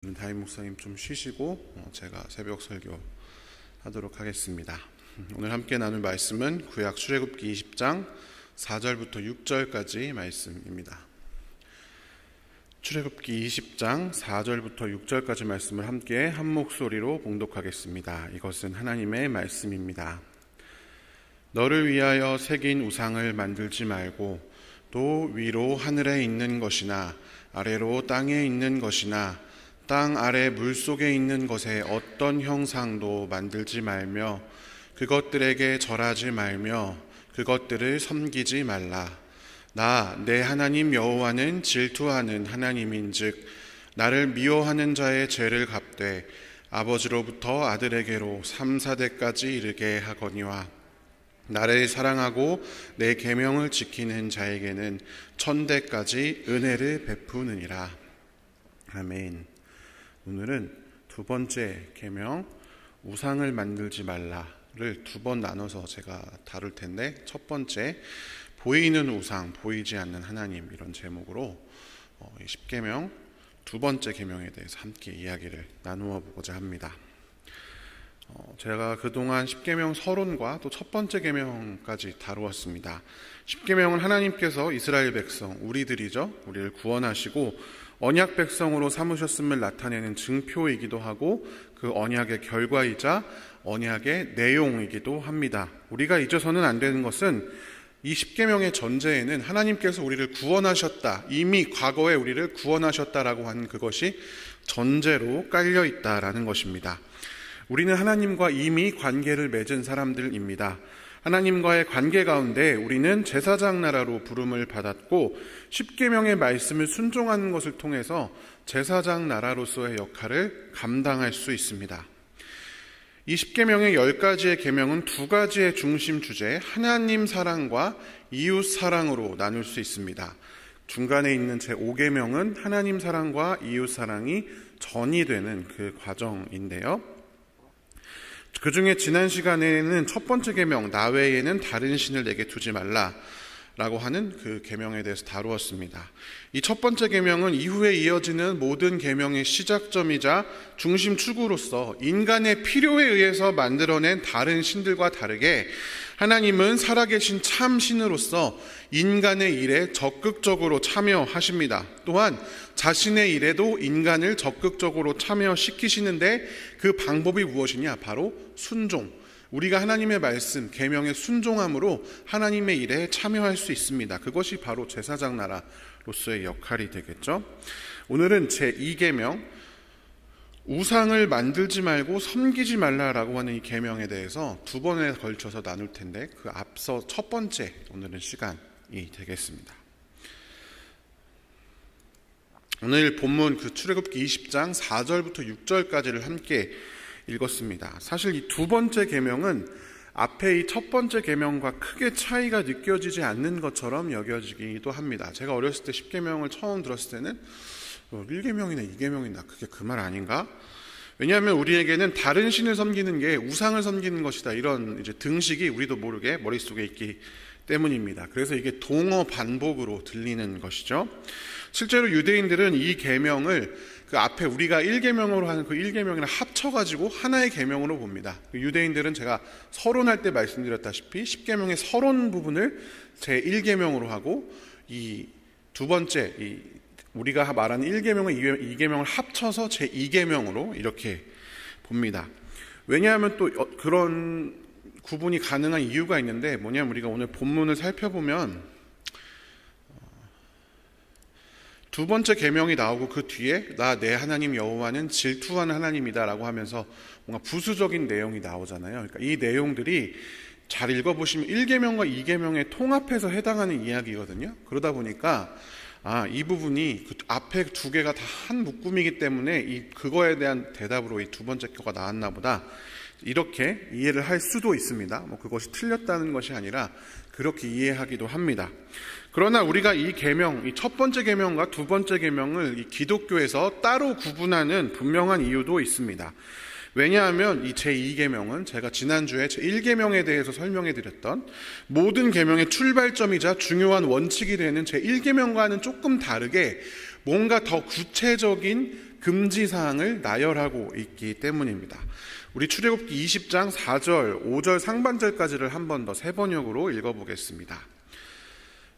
다임 목사님 좀 쉬시고 제가 새벽 설교 하도록 하겠습니다. 오늘 함께 나눌 말씀은 구약 출애굽기 20장 4절부터 6절까지 말씀입니다. 출애굽기 20장 4절부터 6절까지 말씀을 함께 한 목소리로 봉독하겠습니다. 이것은 하나님의 말씀입니다. 너를 위하여 새긴 우상을 만들지 말고 또 위로 하늘에 있는 것이나 아래로 땅에 있는 것이나 땅 아래 물속에 있는 것에 어떤 형상도 만들지 말며 그것들에게 절하지 말며 그것들을 섬기지 말라. 나 내 하나님 여호와는 질투하는 하나님인즉 나를 미워하는 자의 죄를 갚되 아버지로부터 아들에게로 3, 4대까지 이르게 하거니와 나를 사랑하고 내 계명을 지키는 자에게는 1000대까지 은혜를 베푸느니라. 아멘. 오늘은 두 번째 계명, 우상을 만들지 말라를 두 번 나눠서 제가 다룰 텐데, 첫 번째 보이는 우상, 보이지 않는 하나님, 이런 제목으로 10계명 두 번째 계명에 대해서 함께 이야기를 나누어 보고자 합니다. 제가 그동안 10계명 서론과 또 첫 번째 계명까지 다루었습니다. 10계명은 하나님께서 이스라엘 백성, 우리들이죠, 우리를 구원하시고 언약 백성으로 삼으셨음을 나타내는 증표이기도 하고 그 언약의 결과이자 언약의 내용이기도 합니다. 우리가 잊어서는 안 되는 것은 이 10계명의 전제에는 하나님께서 우리를 구원하셨다, 이미 과거에 우리를 구원하셨다라고 하는 그것이 전제로 깔려 있다라는 것입니다. 우리는 하나님과 이미 관계를 맺은 사람들입니다. 하나님과의 관계 가운데 우리는 제사장 나라로 부름을 받았고 10계명의 말씀을 순종하는 것을 통해서 제사장 나라로서의 역할을 감당할 수 있습니다. 이 10계명의 10가지의 계명은 두 가지의 중심 주제, 하나님 사랑과 이웃 사랑으로 나눌 수 있습니다. 중간에 있는 제5계명은 하나님 사랑과 이웃 사랑이 전이 되는 그 과정인데요. 그 중에 지난 시간에는 첫 번째 계명, 나 외에는 다른 신을 내게 두지 말라 라고 하는 그 계명에 대해서 다루었습니다. 이 첫 번째 계명은 이후에 이어지는 모든 계명의 시작점이자 중심 축으로서 인간의 필요에 의해서 만들어낸 다른 신들과 다르게 하나님은 살아계신 참 신으로서 인간의 일에 적극적으로 참여하십니다. 또한 자신의 일에도 인간을 적극적으로 참여시키시는데 그 방법이 무엇이냐? 바로 순종. 우리가 하나님의 말씀, 계명에 순종함으로 하나님의 일에 참여할 수 있습니다. 그것이 바로 제사장 나라로서의 역할이 되겠죠. 오늘은 제2계명, 우상을 만들지 말고 섬기지 말라라고 하는 이 계명에 대해서 두 번에 걸쳐서 나눌 텐데, 그 앞서 첫 번째 오늘은 시간이 되겠습니다. 오늘 본문 그 출애굽기 20장 4절부터 6절까지를 함께 읽었습니다. 사실 이 두 번째 계명은 앞에 이 첫 번째 계명과 크게 차이가 느껴지지 않는 것처럼 여겨지기도 합니다. 제가 어렸을 때 10계명을 처음 들었을 때는 1계명이나 2계명이나 그게 그 말 아닌가? 왜냐하면 우리에게는 다른 신을 섬기는 게 우상을 섬기는 것이다, 이런 이제 등식이 우리도 모르게 머릿속에 있기 때문입니다. 그래서 이게 동어 반복으로 들리는 것이죠. 실제로 유대인들은 이 계명을 그 앞에 우리가 1계명으로 하는 그 1계명이랑 합쳐가지고 하나의 계명으로 봅니다. 유대인들은 제가 서론할 때 말씀드렸다시피 10계명의 서론 부분을 제1계명으로 하고 이 두 번째 우리가 말하는 1계명과 2계명을 합쳐서 제2계명으로 이렇게 봅니다. 왜냐하면 또 그런 구분이 가능한 이유가 있는데, 뭐냐면 우리가 오늘 본문을 살펴보면 두 번째 계명이 나오고 그 뒤에 나 내 하나님 여호와는 질투하는 하나님이다 라고 하면서 뭔가 부수적인 내용이 나오잖아요. 그러니까 이 내용들이 잘 읽어보시면 1계명과 2계명의 통합해서 해당하는 이야기거든요. 그러다 보니까 이 부분이 그 앞에 두 개가 다 한 묶음이기 때문에 그거에 대한 대답으로 이 두 번째 거가 나왔나 보다, 이렇게 이해를 할 수도 있습니다. 그것이 틀렸다는 것이 아니라 그렇게 이해하기도 합니다. 그러나 우리가 이 계명, 이 첫 번째 계명과 두 번째 계명을 이 기독교에서 따로 구분하는 분명한 이유도 있습니다. 왜냐하면 이 제2계명은 제가 지난주에 제1계명에 대해서 설명해 드렸던 모든 계명의 출발점이자 중요한 원칙이 되는 제1계명과는 조금 다르게 뭔가 더 구체적인 금지사항을 나열하고 있기 때문입니다. 우리 출애굽기 20장 4절, 5절 상반절까지를 한 번 더 세 번역으로 읽어보겠습니다.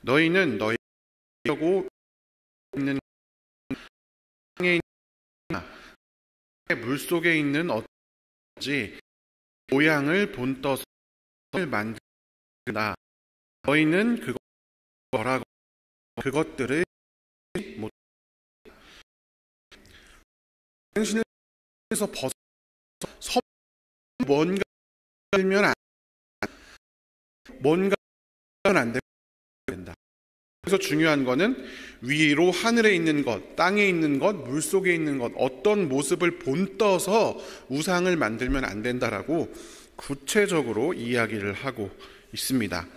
너희는 너희 하고 있는 땅에 있는 물속에 있는 어떤지 모양을 본떠서 만든다. 너희는 그거라고 그것들을 못 당신에서 벗어 뭔가 들면 안 된다. 그래서 중요한 거는 위로 하늘에 있는 것, 땅에 있는 것, 물속에 있는 것, 어떤 모습을 본떠서 우상을 만들면 안 된다라고 구체적으로 이야기를 하고 있습니다.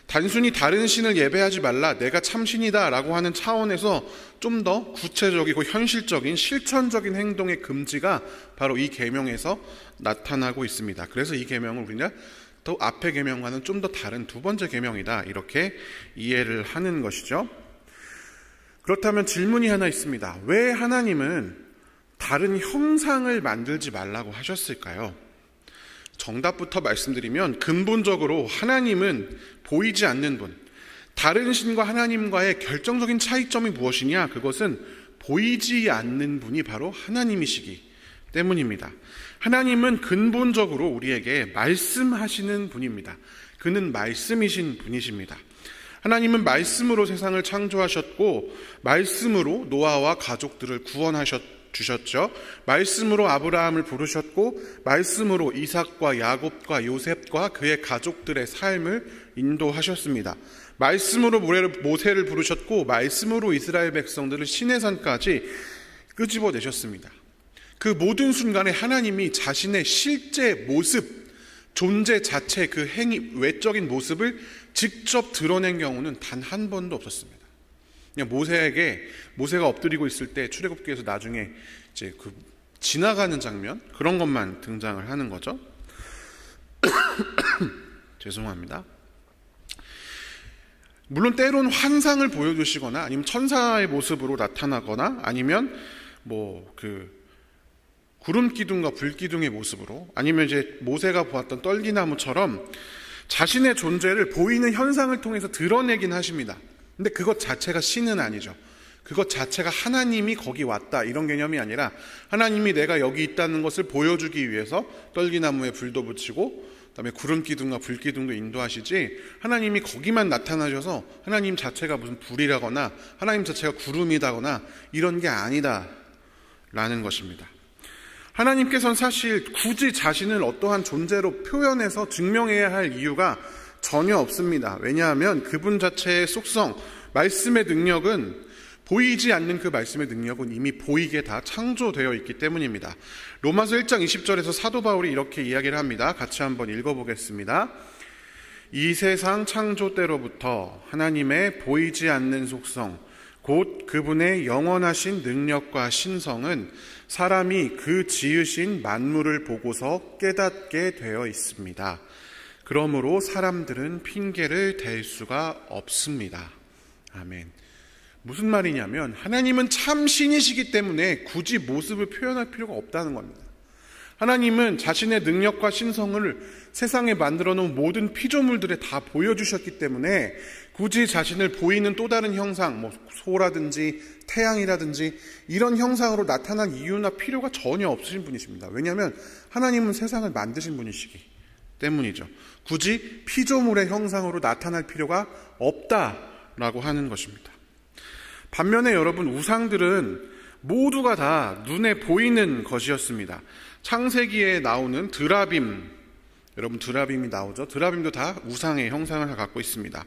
단순히 다른 신을 예배하지 말라, 내가 참신이다 라고 하는 차원에서 좀 더 구체적이고 현실적인 실천적인 행동의 금지가 바로 이 계명에서 나타나고 있습니다. 그래서 이 계명을 우리는 또 앞의 계명과는 좀 더 다른 두 번째 계명이다, 이렇게 이해를 하는 것이죠. 그렇다면 질문이 하나 있습니다. 왜 하나님은 다른 형상을 만들지 말라고 하셨을까요? 정답부터 말씀드리면 근본적으로 하나님은 보이지 않는 분, 다른 신과 하나님과의 결정적인 차이점이 무엇이냐? 그것은 보이지 않는 분이 바로 하나님이시기 때문입니다. 하나님은 근본적으로 우리에게 말씀하시는 분입니다. 그는 말씀이신 분이십니다. 하나님은 말씀으로 세상을 창조하셨고 말씀으로 노아와 가족들을 구원하셨죠. 말씀으로 아브라함을 부르셨고 말씀으로 이삭과 야곱과 요셉과 그의 가족들의 삶을 인도하셨습니다. 말씀으로 모세를 부르셨고 말씀으로 이스라엘 백성들을 시내산까지 끄집어내셨습니다. 그 모든 순간에 하나님이 자신의 실제 모습, 존재 자체, 그 행위, 외적인 모습을 직접 드러낸 경우는 단 한 번도 없었습니다. 그냥 모세가 엎드리고 있을 때 출애굽기에서 나중에 이제 그 지나가는 장면, 그런 것만 등장을 하는 거죠. 죄송합니다. 물론 때론 환상을 보여주시거나 아니면 천사의 모습으로 나타나거나 아니면 구름 기둥과 불 기둥의 모습으로, 아니면 이제 모세가 보았던 떨기나무처럼 자신의 존재를 보이는 현상을 통해서 드러내긴 하십니다. 근데 그것 자체가 신은 아니죠. 그것 자체가 하나님이 거기 왔다, 이런 개념이 아니라 하나님이 내가 여기 있다는 것을 보여주기 위해서 떨기나무에 불도 붙이고 그다음에 구름 기둥과 불 기둥도 인도하시지, 하나님이 거기만 나타나셔서 하나님 자체가 무슨 불이라거나 하나님 자체가 구름이다거나 이런 게 아니다라는 것입니다. 하나님께서는 사실 굳이 자신을 어떠한 존재로 표현해서 증명해야 할 이유가 전혀 없습니다. 왜냐하면 그분 자체의 속성, 말씀의 능력은, 보이지 않는 그 말씀의 능력은 이미 보이게 다 창조되어 있기 때문입니다. 로마서 1장 20절에서 사도 바울이 이렇게 이야기를 합니다. 같이 한번 읽어보겠습니다. 이 세상 창조 때로부터 하나님의 보이지 않는 속성, 곧 그분의 영원하신 능력과 신성은 사람이 그 지으신 만물을 보고서 깨닫게 되어 있습니다. 그러므로 사람들은 핑계를 댈 수가 없습니다. 아멘. 무슨 말이냐면 하나님은 참 신이시기 때문에 굳이 모습을 표현할 필요가 없다는 겁니다. 하나님은 자신의 능력과 신성을 세상에 만들어 놓은 모든 피조물들에 다 보여주셨기 때문에 굳이 자신을 보이는 또 다른 형상, 소라든지 태양이라든지 이런 형상으로 나타난 이유나 필요가 전혀 없으신 분이십니다. 왜냐하면 하나님은 세상을 만드신 분이시기 때문이죠. 굳이 피조물의 형상으로 나타날 필요가 없다라고 하는 것입니다. 반면에 여러분, 우상들은 모두가 다 눈에 보이는 것이었습니다. 창세기에 나오는 드라빔, 여러분 드라빔이 나오죠. 드라빔도 다 우상의 형상을 갖고 있습니다.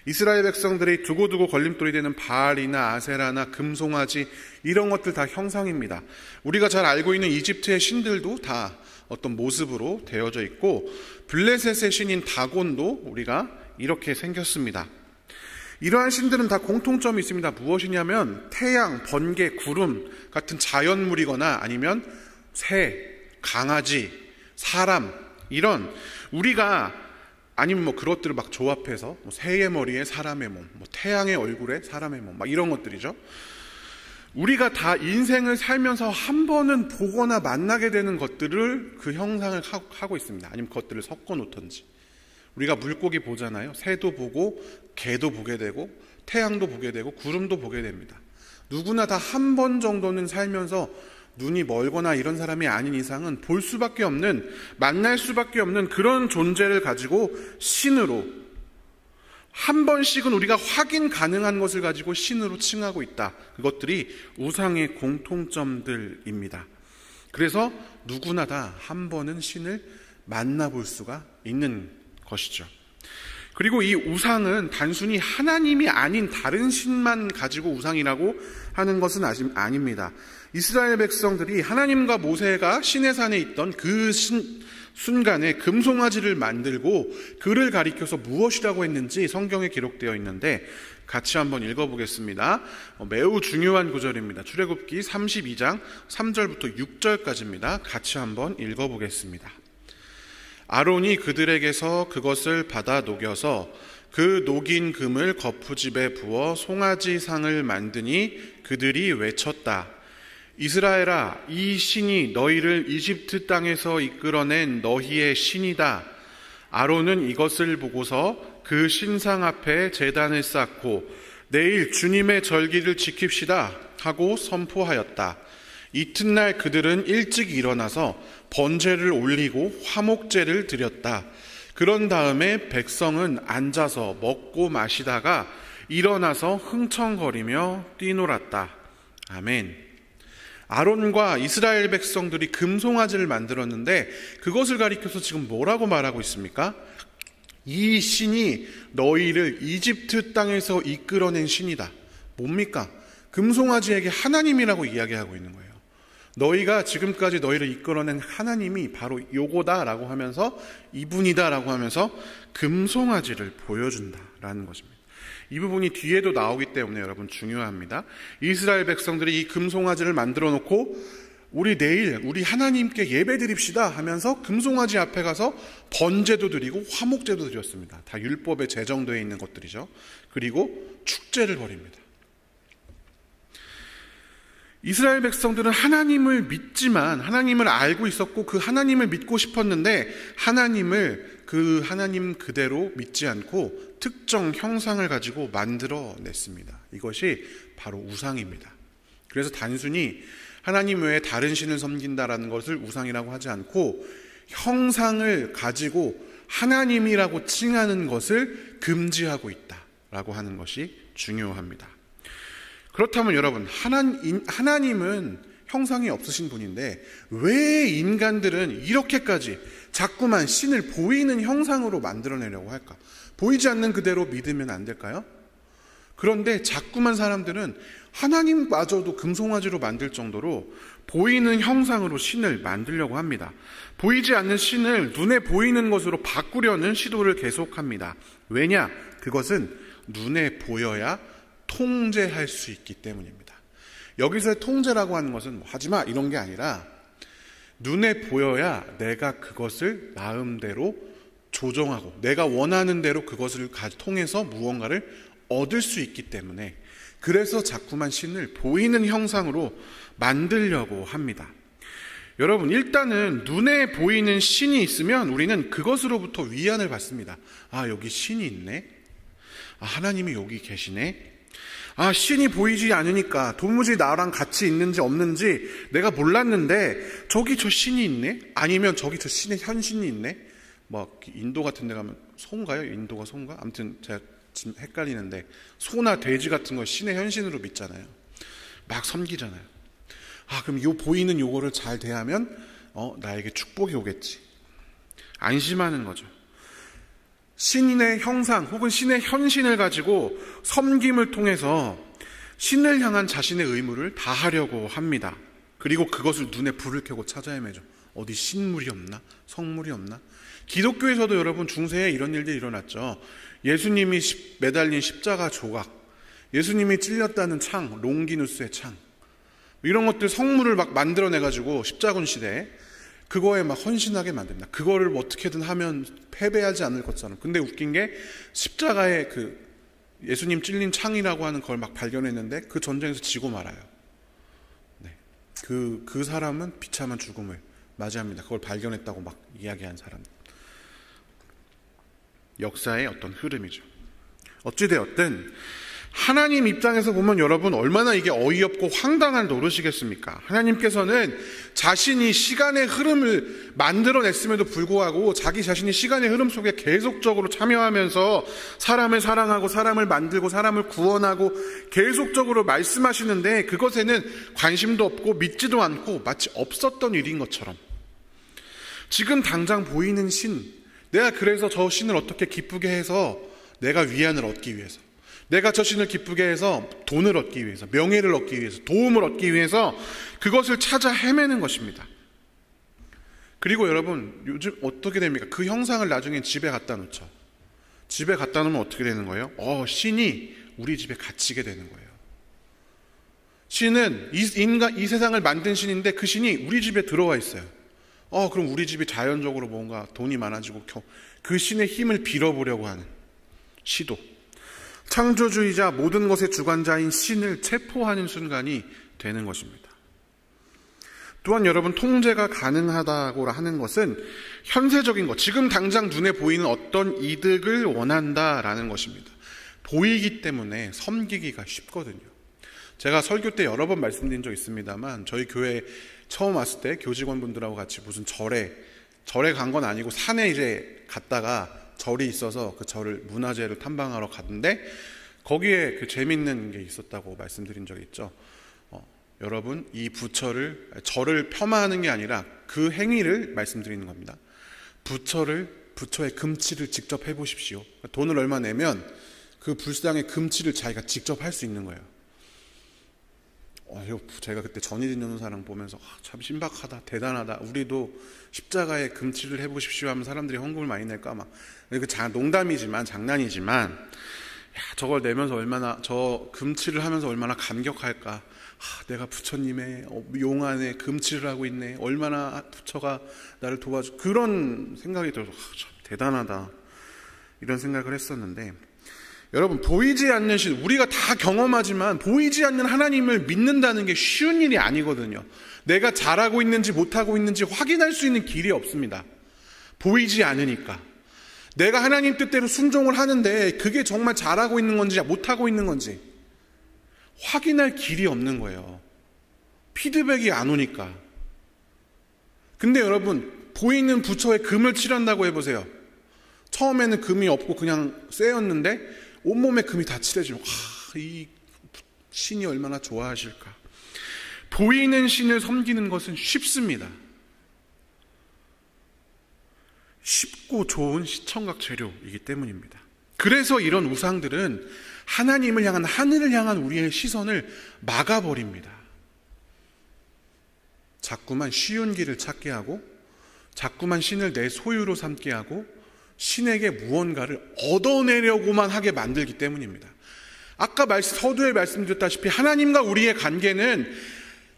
이스라엘 백성들이 두고두고 걸림돌이 되는 바알이나 아세라나 금송아지, 이런 것들 다 형상입니다. 우리가 잘 알고 있는 이집트의 신들도 다 어떤 모습으로 되어져 있고, 블레셋의 신인 다곤도 우리가 이렇게 생겼습니다. 이러한 신들은 다 공통점이 있습니다. 무엇이냐면 태양, 번개, 구름 같은 자연물이거나 아니면 새, 강아지, 사람, 이런 우리가 아니면 그것들을 막 조합해서 새의 머리에 사람의 몸, 태양의 얼굴에 사람의 몸, 막 이런 것들이죠. 우리가 다 인생을 살면서 한 번은 보거나 만나게 되는 것들을 그 형상을 하고 있습니다. 아니면 그것들을 섞어 놓던지. 우리가 물고기 보잖아요. 새도 보고 개도 보게 되고 태양도 보게 되고 구름도 보게 됩니다. 누구나 다 한 번 정도는 살면서 눈이 멀거나 이런 사람이 아닌 이상은 볼 수밖에 없는, 만날 수밖에 없는 그런 존재를 가지고 신으로, 한 번씩은 우리가 확인 가능한 것을 가지고 신으로 칭하고 있다. 그것들이 우상의 공통점들입니다. 그래서 누구나 다 한 번은 신을 만나볼 수가 있는 것이죠. 그리고 이 우상은 단순히 하나님이 아닌 다른 신만 가지고 우상이라고 하는 것은 아닙니다. 이스라엘 백성들이 하나님과 모세가 시내산에 있던 그 순간에 금송아지를 만들고 그를 가리켜서 무엇이라고 했는지 성경에 기록되어 있는데 같이 한번 읽어보겠습니다. 매우 중요한 구절입니다. 출애굽기 32장 3절부터 6절까지입니다. 같이 한번 읽어보겠습니다. 아론이 그들에게서 그것을 받아 녹여서 그 녹인 금을 거푸집에 부어 송아지 상을 만드니 그들이 외쳤다. 이스라엘아, 이 신이 너희를 이집트 땅에서 이끌어낸 너희의 신이다. 아론은 이것을 보고서 그 신상 앞에 제단을 쌓고 내일 주님의 절기를 지킵시다 하고 선포하였다. 이튿날 그들은 일찍 일어나서 번제를 올리고 화목제를 드렸다. 그런 다음에 백성은 앉아서 먹고 마시다가 일어나서 흥청거리며 뛰놀았다. 아멘. 아론과 이스라엘 백성들이 금송아지를 만들었는데 그것을 가리켜서 지금 뭐라고 말하고 있습니까? 이 신이 너희를 이집트 땅에서 이끌어낸 신이다. 뭡니까? 금송아지에게 하나님이라고 이야기하고 있는 거예요. 너희가 지금까지 너희를 이끌어낸 하나님이 바로 요거다라고 하면서 이분이다라고 하면서 금송아지를 보여준다라는 것입니다. 이 부분이 뒤에도 나오기 때문에 여러분 중요합니다. 이스라엘 백성들이 이 금송아지를 만들어 놓고 우리 내일 우리 하나님께 예배 드립시다 하면서 금송아지 앞에 가서 번제도 드리고 화목제도 드렸습니다. 다 율법에 제정되어 있는 것들이죠. 그리고 축제를 벌입니다. 이스라엘 백성들은 하나님을 믿지만 하나님을 알고 있었고 그 하나님을 믿고 싶었는데 그 하나님 그대로 믿지 않고 특정 형상을 가지고 만들어냈습니다. 이것이 바로 우상입니다. 그래서 단순히 하나님 외에 다른 신을 섬긴다라는 것을 우상이라고 하지 않고 형상을 가지고 하나님이라고 칭하는 것을 금지하고 있다라고 하는 것이 중요합니다. 그렇다면 여러분, 하나님은 형상이 없으신 분인데 왜 인간들은 이렇게까지 자꾸만 신을 보이는 형상으로 만들어내려고 할까? 보이지 않는 그대로 믿으면 안 될까요? 그런데 자꾸만 사람들은 하나님마저도 금송아지로 만들 정도로 보이는 형상으로 신을 만들려고 합니다. 보이지 않는 신을 눈에 보이는 것으로 바꾸려는 시도를 계속합니다. 왜냐? 그것은 눈에 보여야 통제할 수 있기 때문입니다. 여기서의 통제라고 하는 것은 하지마 이런 게 아니라 눈에 보여야 내가 그것을 마음대로 조정하고 내가 원하는 대로 그것을 통해서 무언가를 얻을 수 있기 때문에 그래서 자꾸만 신을 보이는 형상으로 만들려고 합니다. 여러분, 일단은 눈에 보이는 신이 있으면 우리는 그것으로부터 위안을 받습니다. 아, 여기 신이 있네. 아, 하나님이 여기 계시네. 아, 신이 보이지 않으니까 도무지 나랑 같이 있는지 없는지 내가 몰랐는데 저기 저 신이 있네? 아니면 저기 저 신의 현신이 있네? 뭐 인도 같은 데 가면 소인가요? 인도가 소인가? 아무튼 제가 지금 헷갈리는데 소나 돼지 같은 거 신의 현신으로 믿잖아요. 막 섬기잖아요. 아, 그럼 요 보이는 요거를 잘 대하면 나에게 축복이 오겠지. 안심하는 거죠. 신의 형상 혹은 신의 현신을 가지고 섬김을 통해서 신을 향한 자신의 의무를 다하려고 합니다. 그리고 그것을 눈에 불을 켜고 찾아 헤매죠. 어디 신물이 없나? 성물이 없나? 기독교에서도 여러분 중세에 이런 일들이 일어났죠. 예수님이 매달린 십자가 조각, 예수님이 찔렸다는 창, 롱기누스의 창, 이런 것들 성물을 막 만들어내가지고 십자군 시대에 그거에 막 헌신하게 만듭니다. 그거를 어떻게든 하면 패배하지 않을 것처럼. 근데 웃긴 게 십자가에 그 예수님 찔린 창이라고 하는 걸 막 발견했는데 그 전쟁에서 지고 말아요. 그 사람은 비참한 죽음을 맞이합니다. 그걸 발견했다고 막 이야기한 사람. 역사의 어떤 흐름이죠. 어찌되었든 하나님 입장에서 보면 여러분 얼마나 이게 어이없고 황당한 노릇이겠습니까? 하나님께서는 자신이 시간의 흐름을 만들어냈음에도 불구하고 자기 자신이 시간의 흐름 속에 계속적으로 참여하면서 사람을 사랑하고 사람을 만들고 사람을 구원하고 계속적으로 말씀하시는데 그것에는 관심도 없고 믿지도 않고 마치 없었던 일인 것처럼 지금 당장 보이는 신, 내가 그래서 저 신을 어떻게 기쁘게 해서 내가 위안을 얻기 위해서, 내가 저 신을 기쁘게 해서 돈을 얻기 위해서, 명예를 얻기 위해서, 도움을 얻기 위해서 그것을 찾아 헤매는 것입니다. 그리고 여러분 요즘 어떻게 됩니까? 그 형상을 나중에 집에 갖다 놓죠. 집에 갖다 놓으면 어떻게 되는 거예요? 신이 우리 집에 갇히게 되는 거예요. 신은 이 세상을 만든 신인데 그 신이 우리 집에 들어와 있어요. 그럼 우리 집이 자연적으로 뭔가 돈이 많아지고 그 신의 힘을 빌어보려고 하는 시도. 창조주의자 모든 것의 주관자인 신을 체포하는 순간이 되는 것입니다. 또한 여러분 통제가 가능하다고 하는 것은 현세적인 것, 지금 당장 눈에 보이는 어떤 이득을 원한다라는 것입니다. 보이기 때문에 섬기기가 쉽거든요. 제가 설교 때 여러 번 말씀드린 적 있습니다만 저희 교회 처음 왔을 때 교직원분들하고 같이 무슨 절에 간 건 아니고 산에 이제 갔다가 절이 있어서 그 절을 문화재를 탐방하러 갔는데 거기에 그 재밌는 게 있었다고 말씀드린 적이 있죠. 여러분 이 절을 폄하하는 게 아니라 그 행위를 말씀드리는 겁니다. 부처의 금치를 직접 해보십시오. 돈을 얼마 내면 그 불상의 금치를 자기가 직접 할 수 있는 거예요. 제가 그때 전희진 변호사랑 보면서 참 신박하다, 대단하다. 우리도 십자가에 금치를 해보십시오 하면 사람들이 헌금을 많이 낼까 막. 농담이지만 장난이지만 저걸 내면서 저 금치를 하면서 얼마나 감격할까. 내가 부처님의 용 안에 금치를 하고 있네. 얼마나 부처가 나를 도와줘. 그런 생각이 들어서 참 대단하다. 이런 생각을 했었는데 여러분 보이지 않는 신, 우리가 다 경험하지만 보이지 않는 하나님을 믿는다는 게 쉬운 일이 아니거든요. 내가 잘하고 있는지 못하고 있는지 확인할 수 있는 길이 없습니다. 보이지 않으니까. 내가 하나님 뜻대로 순종을 하는데 그게 정말 잘하고 있는 건지 못하고 있는 건지 확인할 길이 없는 거예요. 피드백이 안 오니까. 근데 여러분 보이는 부처에 금을 칠한다고 해보세요. 처음에는 금이 없고 그냥 쇠였는데 온몸에 금이 다 칠해지면 이 신이 얼마나 좋아하실까. 보이는 신을 섬기는 것은 쉽습니다. 쉽고 좋은 시청각 재료이기 때문입니다. 그래서 이런 우상들은 하나님을 향한, 하늘을 향한 우리의 시선을 막아버립니다. 자꾸만 쉬운 길을 찾게 하고 자꾸만 신을 내 소유로 삼게 하고 신에게 무언가를 얻어내려고만 하게 만들기 때문입니다. 아까 서두에 말씀드렸다시피 하나님과 우리의 관계는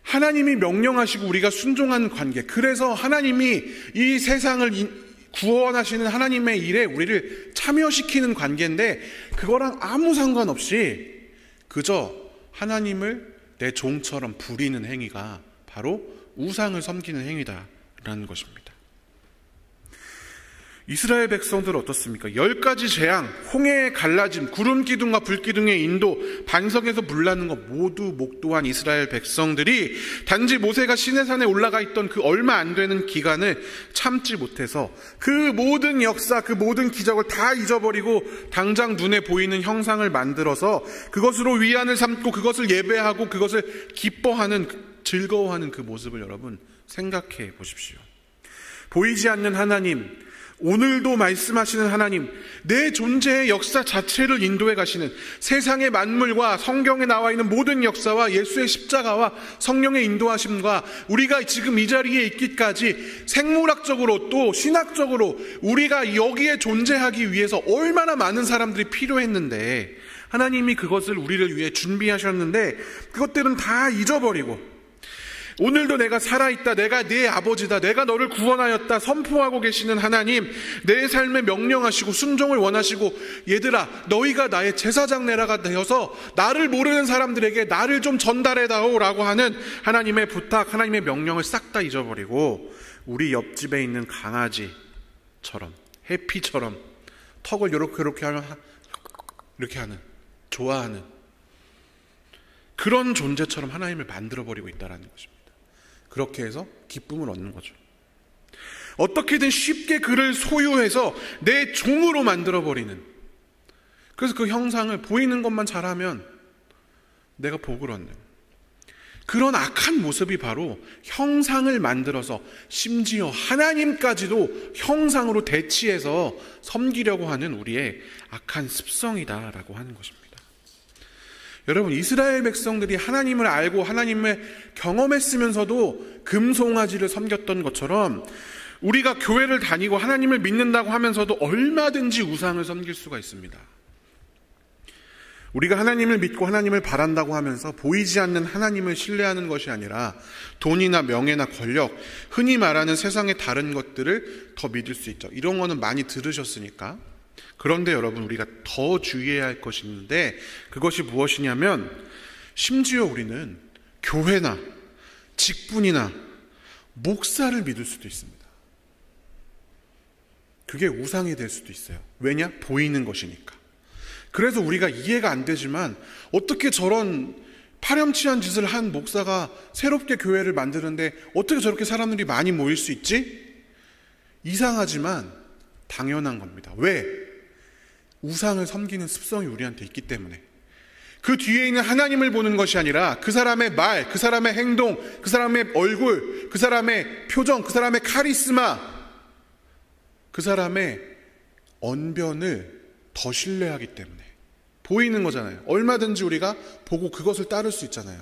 하나님이 명령하시고 우리가 순종하는 관계. 그래서 하나님이 이 세상을 구원하시는 하나님의 일에 우리를 참여시키는 관계인데 그거랑 아무 상관없이 그저 하나님을 내 종처럼 부리는 행위가 바로 우상을 섬기는 행위다라는 것입니다. 이스라엘 백성들 어떻습니까? 10가지 재앙, 홍해의 갈라짐, 구름 기둥과 불 기둥의 인도, 반석에서 불 나는 것 모두 목도한 이스라엘 백성들이 단지 모세가 시내산에 올라가 있던 그 얼마 안 되는 기간을 참지 못해서 그 모든 역사, 그 모든 기적을 다 잊어버리고 당장 눈에 보이는 형상을 만들어서 그것으로 위안을 삼고 그것을 예배하고 그것을 기뻐하는, 즐거워하는 그 모습을 여러분 생각해 보십시오. 보이지 않는 하나님, 오늘도 말씀하시는 하나님, 내 존재의 역사 자체를 인도해 가시는 세상의 만물과 성경에 나와 있는 모든 역사와 예수의 십자가와 성령의 인도하심과 우리가 지금 이 자리에 있기까지 생물학적으로 또 신학적으로 우리가 여기에 존재하기 위해서 얼마나 많은 사람들이 필요했는데 하나님이 그것을 우리를 위해 준비하셨는데 그것들은 다 잊어버리고 오늘도 내가 살아있다, 내가 네 아버지다, 내가 너를 구원하였다 선포하고 계시는 하나님, 내 삶에 명령하시고 순종을 원하시고, 얘들아 너희가 나의 제사장내라가 되어서 나를 모르는 사람들에게 나를 좀 전달해다오 라고 하는 하나님의 부탁, 하나님의 명령을 싹 다 잊어버리고 우리 옆집에 있는 강아지처럼, 해피처럼 턱을 이렇게 하면 이렇게 하는, 좋아하는 그런 존재처럼 하나님을 만들어버리고 있다는 것입니다. 그렇게 해서 기쁨을 얻는 거죠. 어떻게든 쉽게 그를 소유해서 내 종으로 만들어버리는, 그래서 그 형상을 보이는 것만 잘하면 내가 복을 얻는 그런 악한 모습이 바로 형상을 만들어서 심지어 하나님까지도 형상으로 대치해서 섬기려고 하는 우리의 악한 습성이다라고 하는 것입니다. 여러분, 이스라엘 백성들이 하나님을 알고 하나님을 경험했으면서도 금송아지를 섬겼던 것처럼 우리가 교회를 다니고 하나님을 믿는다고 하면서도 얼마든지 우상을 섬길 수가 있습니다. 우리가 하나님을 믿고 하나님을 바란다고 하면서 보이지 않는 하나님을 신뢰하는 것이 아니라 돈이나 명예나 권력, 흔히 말하는 세상의 다른 것들을 더 믿을 수 있죠. 이런 거는 많이 들으셨으니까. 그런데 여러분, 우리가 더 주의해야 할 것이 있는데, 그것이 무엇이냐면 심지어 우리는 교회나 직분이나 목사를 믿을 수도 있습니다. 그게 우상이 될 수도 있어요. 왜냐? 보이는 것이니까. 그래서 우리가 이해가 안 되지만 어떻게 저런 파렴치한 짓을 한 목사가 새롭게 교회를 만드는데 어떻게 저렇게 사람들이 많이 모일 수 있지? 이상하지만 당연한 겁니다. 왜? 우상을 섬기는 습성이 우리한테 있기 때문에. 그 뒤에 있는 하나님을 보는 것이 아니라 그 사람의 말, 그 사람의 행동, 그 사람의 얼굴, 그 사람의 표정, 그 사람의 카리스마, 그 사람의 언변을 더 신뢰하기 때문에. 보이는 거잖아요. 얼마든지 우리가 보고 그것을 따를 수 있잖아요.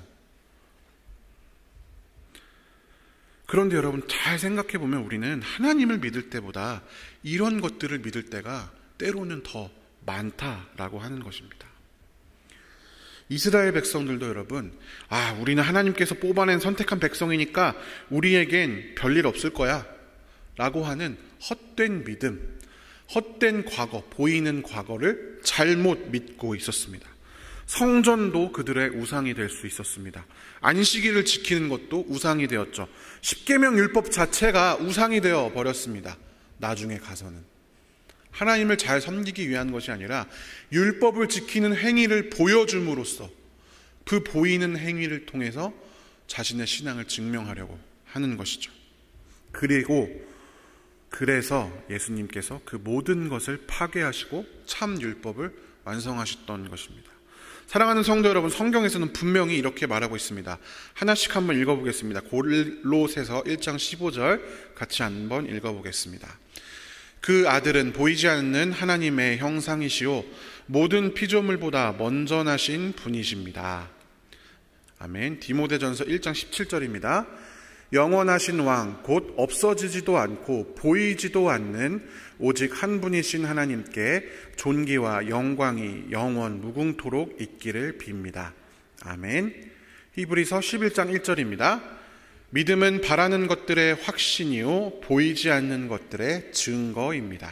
그런데 여러분, 잘 생각해 보면 우리는 하나님을 믿을 때보다 이런 것들을 믿을 때가 때로는 더 많다라고 하는 것입니다. 이스라엘 백성들도 여러분, 우리는 하나님께서 뽑아낸 선택한 백성이니까 우리에겐 별일 없을 거야 라고 하는 헛된 믿음, 헛된 과거, 보이는 과거를 잘못 믿고 있었습니다. 성전도 그들의 우상이 될 수 있었습니다. 안식일을 지키는 것도 우상이 되었죠. 십계명 율법 자체가 우상이 되어 버렸습니다. 나중에 가서는 하나님을 잘 섬기기 위한 것이 아니라 율법을 지키는 행위를 보여줌으로써 그 보이는 행위를 통해서 자신의 신앙을 증명하려고 하는 것이죠. 그래서 예수님께서 그 모든 것을 파괴하시고 참 율법을 완성하셨던 것입니다. 사랑하는 성도 여러분, 성경에서는 분명히 이렇게 말하고 있습니다. 하나씩 한번 읽어보겠습니다. 골로새서 1장 15절 같이 한번 읽어보겠습니다. 그 아들은 보이지 않는 하나님의 형상이시오 모든 피조물보다 먼저 나신 분이십니다. 아멘. 디모데전서 1장 17절입니다. 영원하신 왕 곧 없어지지도 않고 보이지도 않는 오직 한 분이신 하나님께 존귀와 영광이 영원 무궁토록 있기를 빕니다. 아멘. 히브리서 11장 1절입니다. 믿음은 바라는 것들의 확신이요 보이지 않는 것들의 증거입니다.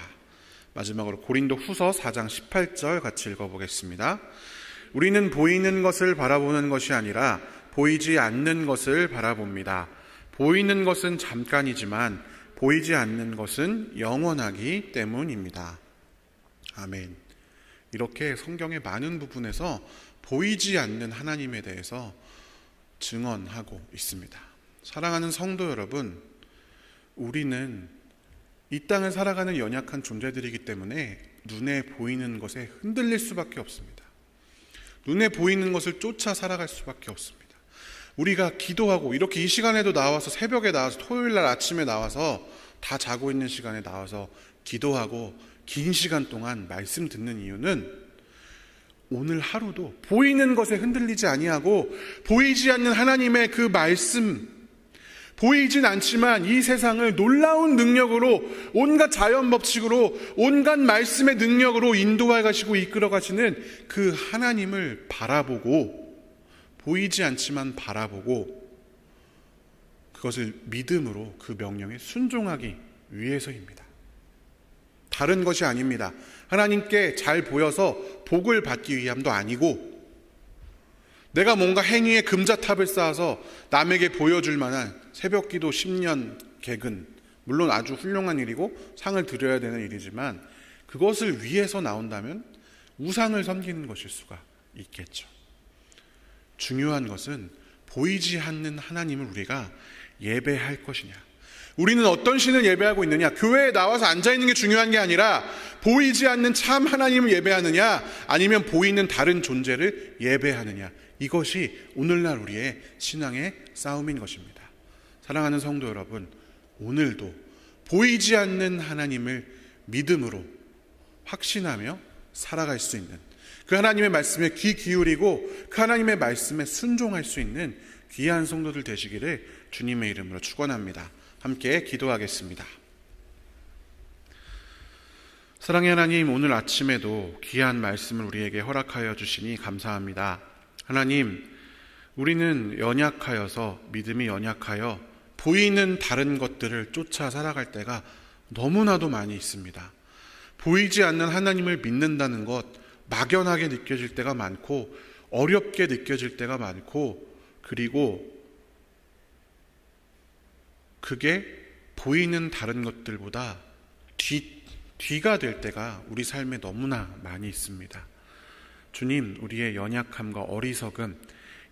마지막으로 고린도 후서 4장 18절 같이 읽어보겠습니다. 우리는 보이는 것을 바라보는 것이 아니라 보이지 않는 것을 바라봅니다. 보이는 것은 잠깐이지만 보이지 않는 것은 영원하기 때문입니다. 아멘. 이렇게 성경의 많은 부분에서 보이지 않는 하나님에 대해서 증언하고 있습니다. 사랑하는 성도 여러분, 우리는 이 땅을 살아가는 연약한 존재들이기 때문에 눈에 보이는 것에 흔들릴 수밖에 없습니다. 눈에 보이는 것을 쫓아 살아갈 수밖에 없습니다. 우리가 기도하고 이렇게 이 시간에도 나와서 새벽에 나와서 토요일 날 아침에 나와서 다 자고 있는 시간에 나와서 기도하고 긴 시간 동안 말씀 듣는 이유는 오늘 하루도 보이는 것에 흔들리지 아니하고 보이지 않는 하나님의 그 말씀, 보이진 않지만 이 세상을 놀라운 능력으로 온갖 자연 법칙으로 온갖 말씀의 능력으로 인도해 가시고 이끌어 가시는 그 하나님을 바라보고 보이지 않지만 바라보고 그것을 믿음으로 그 명령에 순종하기 위해서입니다. 다른 것이 아닙니다. 하나님께 잘 보여서 복을 받기 위함도 아니고, 내가 뭔가 행위의 금자탑을 쌓아서 남에게 보여줄 만한 새벽기도 10년 개근, 물론 아주 훌륭한 일이고 상을 드려야 되는 일이지만 그것을 위해서 나온다면 우상을 섬기는 것일 수가 있겠죠. 중요한 것은 보이지 않는 하나님을 우리가 예배할 것이냐, 우리는 어떤 신을 예배하고 있느냐, 교회에 나와서 앉아있는 게 중요한 게 아니라 보이지 않는 참 하나님을 예배하느냐, 아니면 보이는 다른 존재를 예배하느냐, 이것이 오늘날 우리의 신앙의 싸움인 것입니다. 사랑하는 성도 여러분, 오늘도 보이지 않는 하나님을 믿음으로 확신하며 살아갈 수 있는, 그 하나님의 말씀에 귀 기울이고 그 하나님의 말씀에 순종할 수 있는 귀한 성도들 되시기를 주님의 이름으로 축원합니다. 함께 기도하겠습니다. 사랑의 하나님, 오늘 아침에도 귀한 말씀을 우리에게 허락하여 주시니 감사합니다. 하나님, 우리는 연약하여서, 믿음이 연약하여 보이는 다른 것들을 쫓아 살아갈 때가 너무나도 많이 있습니다. 보이지 않는 하나님을 믿는다는 것, 막연하게 느껴질 때가 많고 어렵게 느껴질 때가 많고, 그리고 그게 보이는 다른 것들보다 뒤가 될 때가 우리 삶에 너무나 많이 있습니다. 주님, 우리의 연약함과 어리석음,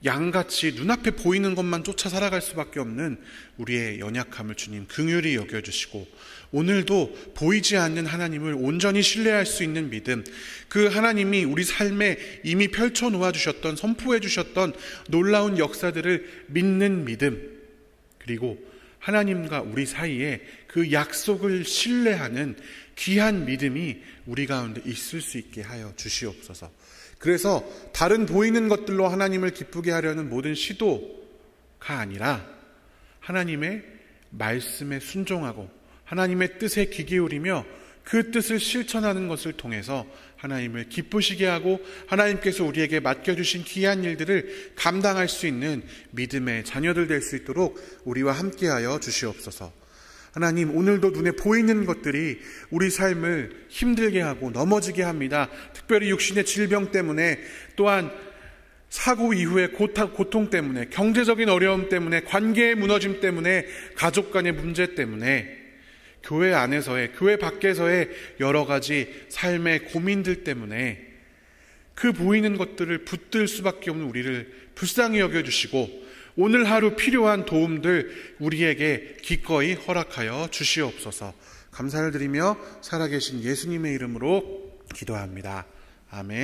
양같이 눈앞에 보이는 것만 쫓아 살아갈 수밖에 없는 우리의 연약함을 주님 긍휼히 여겨주시고, 오늘도 보이지 않는 하나님을 온전히 신뢰할 수 있는 믿음, 그 하나님이 우리 삶에 이미 펼쳐 놓아 주셨던, 선포해 주셨던 놀라운 역사들을 믿는 믿음, 그리고 하나님과 우리 사이에 그 약속을 신뢰하는 귀한 믿음이 우리 가운데 있을 수 있게 하여 주시옵소서. 그래서 다른 보이는 것들로 하나님을 기쁘게 하려는 모든 시도가 아니라 하나님의 말씀에 순종하고 하나님의 뜻에 귀 기울이며 그 뜻을 실천하는 것을 통해서 하나님을 기쁘시게 하고 하나님께서 우리에게 맡겨주신 귀한 일들을 감당할 수 있는 믿음의 자녀들 될 수 있도록 우리와 함께하여 주시옵소서. 하나님, 오늘도 눈에 보이는 것들이 우리 삶을 힘들게 하고 넘어지게 합니다. 특별히 육신의 질병 때문에, 또한 사고 이후의 고통 때문에, 경제적인 어려움 때문에, 관계의 무너짐 때문에, 가족 간의 문제 때문에, 교회 안에서의, 교회 밖에서의 여러 가지 삶의 고민들 때문에 그 보이는 것들을 붙들 수밖에 없는 우리를 불쌍히 여겨주시고, 오늘 하루 필요한 도움들 우리에게 기꺼이 허락하여 주시옵소서. 감사를 드리며 살아계신 예수님의 이름으로 기도합니다. 아멘.